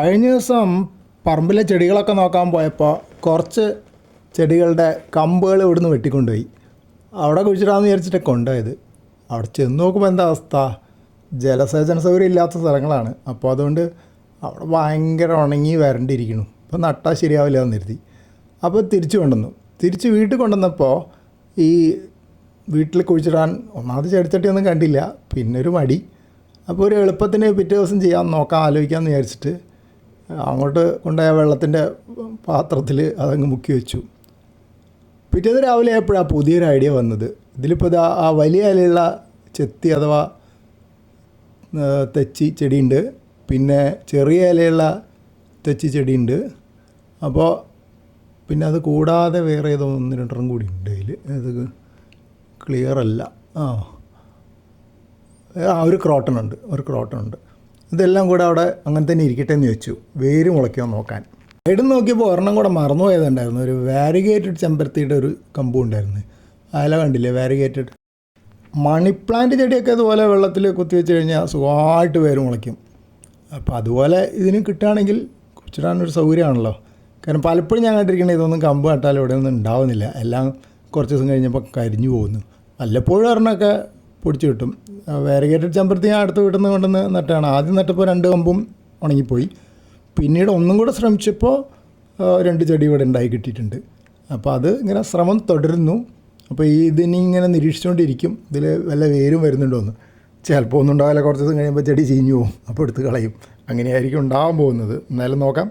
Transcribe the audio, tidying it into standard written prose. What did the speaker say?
കഴിഞ്ഞ ദിവസം പറമ്പിലെ ചെടികളൊക്കെ നോക്കാൻ പോയപ്പോൾ കുറച്ച് ചെടികളുടെ കമ്പുകൾ ഇവിടുന്ന് വെട്ടിക്കൊണ്ടുപോയി. അവിടെ കുഴിച്ചിടാമെന്ന് വിചാരിച്ചിട്ട് കൊണ്ടുപോയത്. അവിടെ ചെന്ന് നോക്കുമ്പോൾ എന്താ അവസ്ഥ, ജലസേചന സൗകര്യം ഇല്ലാത്ത സ്ഥലങ്ങളാണ്. അപ്പോൾ അതുകൊണ്ട് അവിടെ ഭയങ്കര ഉണങ്ങി വരണ്ടിരിക്കുന്നു. ഇപ്പോൾ നട്ടാൽ ശരിയാവില്ല എന്ന് കരുതി. അപ്പോൾ തിരിച്ച് വീട്ടിൽ കൊണ്ടുവന്നപ്പോൾ ഈ വീട്ടിൽ കുഴിച്ചിടാൻ ഒന്നാമത് ചെടിച്ചട്ടിയൊന്നും കണ്ടില്ല, പിന്നെ ഒരു മടി. അപ്പോൾ ഒരു എളുപ്പത്തിന് പിറ്റേ ദിവസം ആലോചിക്കാമെന്ന് വിചാരിച്ചിട്ട് അങ്ങോട്ട് കൊണ്ടുപോയ വെള്ളത്തിൻ്റെ പാത്രത്തിൽ അതങ്ങ് മുക്കി വെച്ചു. പിറ്റേന്ന് രാവിലെ ആയപ്പോഴാണ് പുതിയൊരു ഐഡിയ വന്നത്. ഇതിലിപ്പോൾ ആ വലിയ ഇലയുള്ള ചെത്തി അഥവാ തെച്ചി ചെടിയുണ്ട്, പിന്നെ ചെറിയ ഇലയുള്ള തെച്ചി ചെടിയുണ്ട്. അപ്പോൾ പിന്നെ അത് കൂടാതെ വേറെ ഏതോ 1-2 കൂടി ഉണ്ട് അതിൽ. അത് ക്ലിയർ അല്ല. ഒരു ക്രോട്ടൺ ഉണ്ട്. ഇതെല്ലാം കൂടെ അവിടെ അങ്ങനെ തന്നെ ഇരിക്കട്ടെ എന്ന് വെച്ചു. വേര് മുളയ്ക്കുമോ നോക്കാൻ. ഇടുന്ന് നോക്കിയപ്പോൾ ഒരെണ്ണം കൂടെ മറന്നുപോയതുണ്ടായിരുന്നു. ഒരു വാരിഗേറ്റഡ് ചെമ്പരത്തിയുടെ ഒരു കമ്പും ഉണ്ടായിരുന്നു. അതില കണ്ടില്ലേ, വാരിഗേറ്റഡ്. മണി പ്ലാന്റ് ചെടിയൊക്കെ അതുപോലെ വെള്ളത്തിൽ കുത്തിവെച്ച് കഴിഞ്ഞാൽ സുഖമായിട്ട് വേര് മുളയ്ക്കും. അപ്പോൾ അതുപോലെ ഇതിന് കിട്ടുകയാണെങ്കിൽ കുഴിച്ചിടാനൊരു സൗകര്യമാണല്ലോ. കാരണം പലപ്പോഴും ഞാൻ കണ്ടിരിക്കുന്നത് ഇതൊന്നും കമ്പ് നട്ടാലും ഇവിടെ ഒന്നും ഉണ്ടാവുന്നില്ല. എല്ലാം കുറച്ച് ദിവസം കഴിഞ്ഞപ്പോൾ കരിഞ്ഞു പോകുന്നു. വല്ലപ്പോഴും ഒരെണ്ണമൊക്കെ പൊടിച്ച് കിട്ടും. വാരിഗേറ്റഡ് ചെമ്പരത്തി ഞാൻ അടുത്ത് വീട്ടിൽ നിന്ന് കൊണ്ടുവന്ന് നട്ടാണ്. ആദ്യം നട്ടപ്പോൾ 2 കമ്പും ഉണങ്ങിപ്പോയി. പിന്നീട് ഒന്നും കൂടെ ശ്രമിച്ചപ്പോൾ 2 ചെടി ഇവിടെ ഉണ്ടായി കിട്ടിയിട്ടുണ്ട്. അപ്പോൾ അത് ഇങ്ങനെ ശ്രമം തുടരുന്നു. അപ്പോൾ ഇതിനി ഇങ്ങനെ നിരീക്ഷിച്ചുകൊണ്ടിരിക്കും, ഇതിൽ വല്ല വേരും വരുന്നുണ്ടോയെന്ന്. ചിലപ്പോൾ ഒന്നും ഉണ്ടാവില്ല, കുറച്ച് ദിവസം കഴിയുമ്പോൾ ചെടി ചീഞ്ഞു പോകും, അപ്പോൾ എടുത്ത് കളയും. അങ്ങനെയായിരിക്കും ഉണ്ടാകാൻ പോകുന്നത്. എന്നാലും നോക്കാം.